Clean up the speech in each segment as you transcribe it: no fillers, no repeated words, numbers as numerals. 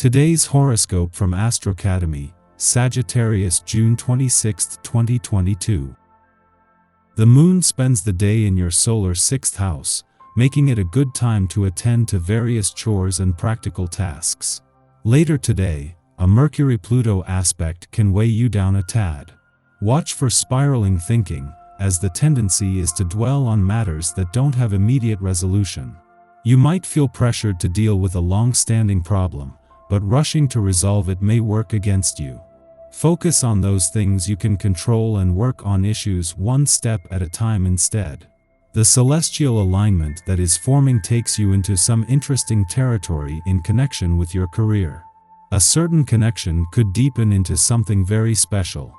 Today's horoscope from Astrocademy, Sagittarius June 26, 2022. The moon spends the day in your solar 6th house, making it a good time to attend to various chores and practical tasks. Later today, a Mercury-Pluto aspect can weigh you down a tad. Watch for spiraling thinking, as the tendency is to dwell on matters that don't have immediate resolution. You might feel pressured to deal with a long-standing problem, but rushing to resolve it may work against you. Focus on those things you can control and work on issues one step at a time instead. The celestial alignment that is forming takes you into some interesting territory in connection with your career. A certain connection could deepen into something very special.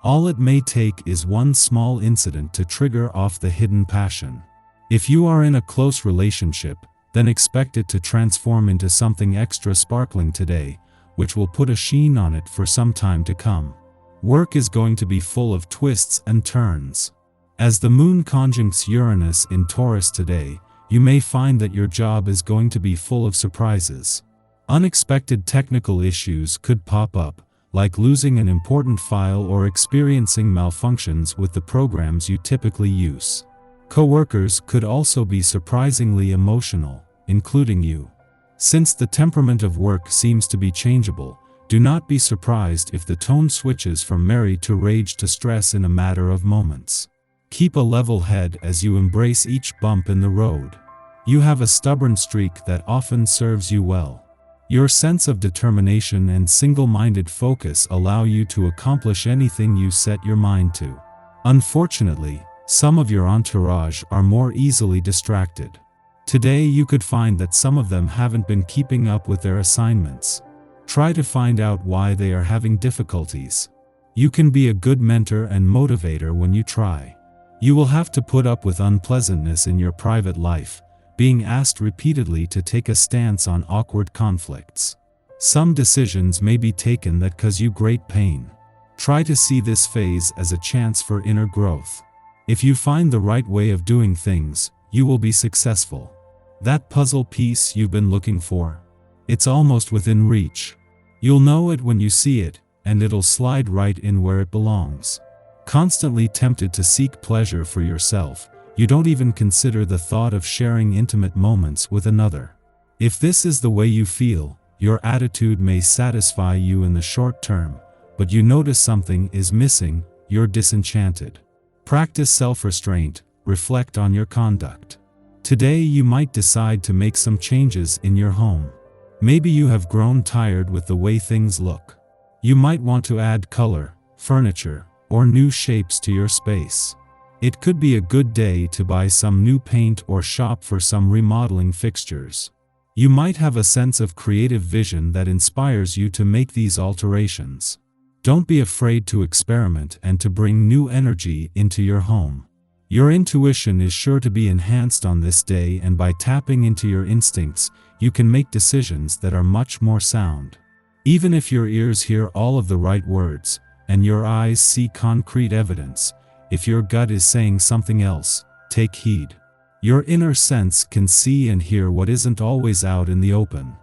All it may take is one small incident to trigger off the hidden passion. If you are in a close relationship, then expect it to transform into something extra sparkling today, which will put a sheen on it for some time to come. Work is going to be full of twists and turns. As the moon conjuncts Uranus in Taurus today, you may find that your job is going to be full of surprises. Unexpected technical issues could pop up, like losing an important file or experiencing malfunctions with the programs you typically use. Coworkers could also be surprisingly emotional, including you. Since the temperament of work seems to be changeable, do not be surprised if the tone switches from merry to rage to stress in a matter of moments. Keep a level head as you embrace each bump in the road. You have a stubborn streak that often serves you well. Your sense of determination and single-minded focus allow you to accomplish anything you set your mind to. Unfortunately, some of your entourage are more easily distracted. Today you could find that some of them haven't been keeping up with their assignments. Try to find out why they are having difficulties. You can be a good mentor and motivator when you try. You will have to put up with unpleasantness in your private life, being asked repeatedly to take a stance on awkward conflicts. Some decisions may be taken that cause you great pain. Try to see this phase as a chance for inner growth. If you find the right way of doing things, you will be successful. That puzzle piece you've been looking for? It's almost within reach. You'll know it when you see it, and it'll slide right in where it belongs. Constantly tempted to seek pleasure for yourself, you don't even consider the thought of sharing intimate moments with another. If this is the way you feel, your attitude may satisfy you in the short term, but you notice something is missing, you're disenchanted. Practice self-restraint, reflect on your conduct. Today you might decide to make some changes in your home. Maybe you have grown tired with the way things look. You might want to add color, furniture, or new shapes to your space. It could be a good day to buy some new paint or shop for some remodeling fixtures. You might have a sense of creative vision that inspires you to make these alterations. Don't be afraid to experiment and to bring new energy into your home. Your intuition is sure to be enhanced on this day, and by tapping into your instincts, you can make decisions that are much more sound. Even if your ears hear all of the right words, and your eyes see concrete evidence, if your gut is saying something else, take heed. Your inner sense can see and hear what isn't always out in the open.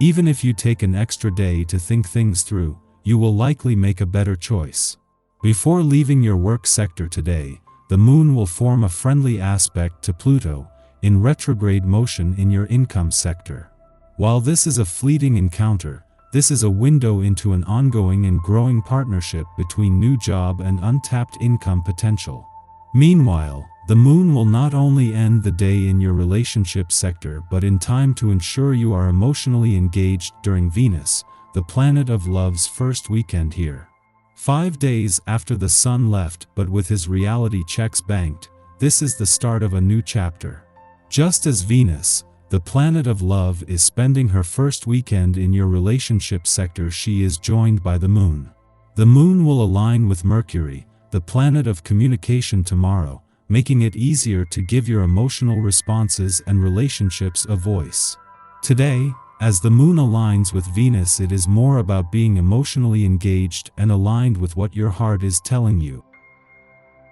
Even if you take an extra day to think things through, you will likely make a better choice. Before leaving your work sector today, the moon will form a friendly aspect to Pluto, in retrograde motion in your income sector. While this is a fleeting encounter, this is a window into an ongoing and growing partnership between new job and untapped income potential. Meanwhile, the moon will not only end the day in your relationship sector but in time to ensure you are emotionally engaged during Venus, the planet of love's first weekend here. 5 days after the sun left, but with his reality checks banked, this is the start of a new chapter. Just as Venus, the planet of love, is spending her first weekend in your relationship sector, she is joined by the moon. The moon will align with Mercury, the planet of communication, tomorrow, making it easier to give your emotional responses and relationships a voice. Today, as the moon aligns with Venus, it is more about being emotionally engaged and aligned with what your heart is telling you.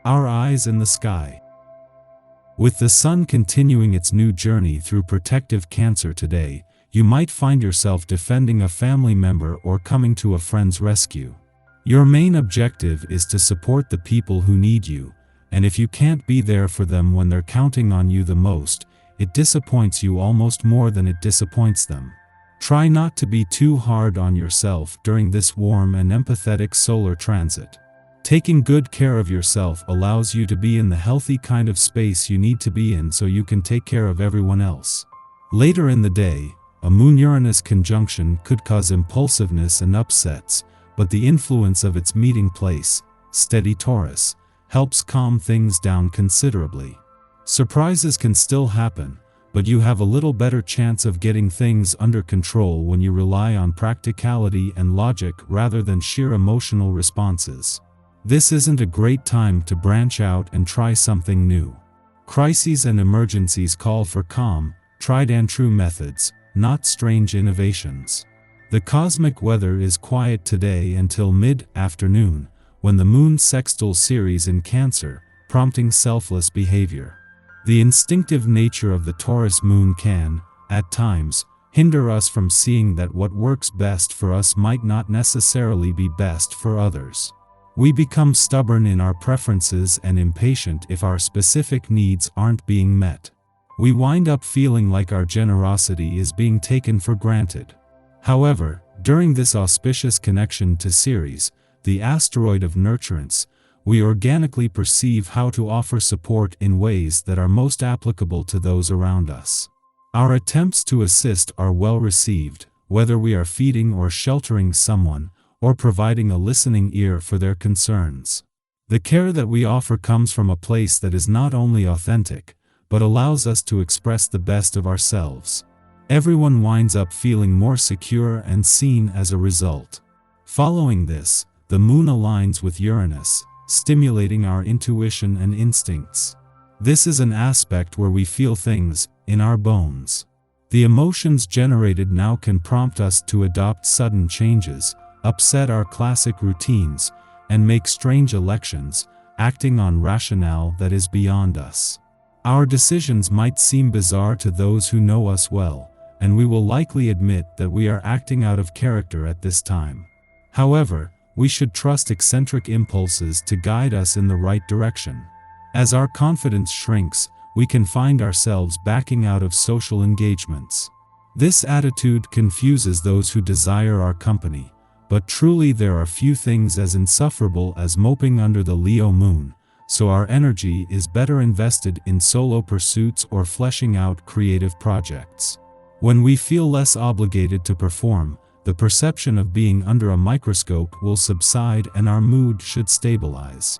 Our eyes in the sky. With the sun continuing its new journey through protective Cancer today, you might find yourself defending a family member or coming to a friend's rescue. Your main objective is to support the people who need you, and if you can't be there for them when they're counting on you the most, it disappoints you almost more than it disappoints them. Try not to be too hard on yourself during this warm and empathetic solar transit. Taking good care of yourself allows you to be in the healthy kind of space you need to be in so you can take care of everyone else. Later in the day, a Moon-Uranus conjunction could cause impulsiveness and upsets, but the influence of its meeting place, steady Taurus, helps calm things down considerably. Surprises can still happen, but you have a little better chance of getting things under control when you rely on practicality and logic rather than sheer emotional responses. This isn't a great time to branch out and try something new. Crises and emergencies call for calm, tried-and-true methods, not strange innovations. The cosmic weather is quiet today until mid-afternoon, when the Moon sextiles Ceres in Cancer, prompting selfless behavior. The instinctive nature of the Taurus moon can, at times, hinder us from seeing that what works best for us might not necessarily be best for others. We become stubborn in our preferences and impatient if our specific needs aren't being met. We wind up feeling like our generosity is being taken for granted. However, during this auspicious connection to Ceres, the asteroid of nurturance, we organically perceive how to offer support in ways that are most applicable to those around us. Our attempts to assist are well received, whether we are feeding or sheltering someone, or providing a listening ear for their concerns. The care that we offer comes from a place that is not only authentic, but allows us to express the best of ourselves. Everyone winds up feeling more secure and seen as a result. Following this, the Moon aligns with Uranus, stimulating our intuition and instincts. This is an aspect where we feel things in our bones. The emotions generated now can prompt us to adopt sudden changes, upset our classic routines, and make strange elections, acting on rationale that is beyond us. Our decisions might seem bizarre to those who know us well, and we will likely admit that we are acting out of character at this time. However, we should trust eccentric impulses to guide us in the right direction. As our confidence shrinks, we can find ourselves backing out of social engagements. This attitude confuses those who desire our company, but truly there are few things as insufferable as moping under the Leo moon, so our energy is better invested in solo pursuits or fleshing out creative projects. When we feel less obligated to perform, the perception of being under a microscope will subside and our mood should stabilize.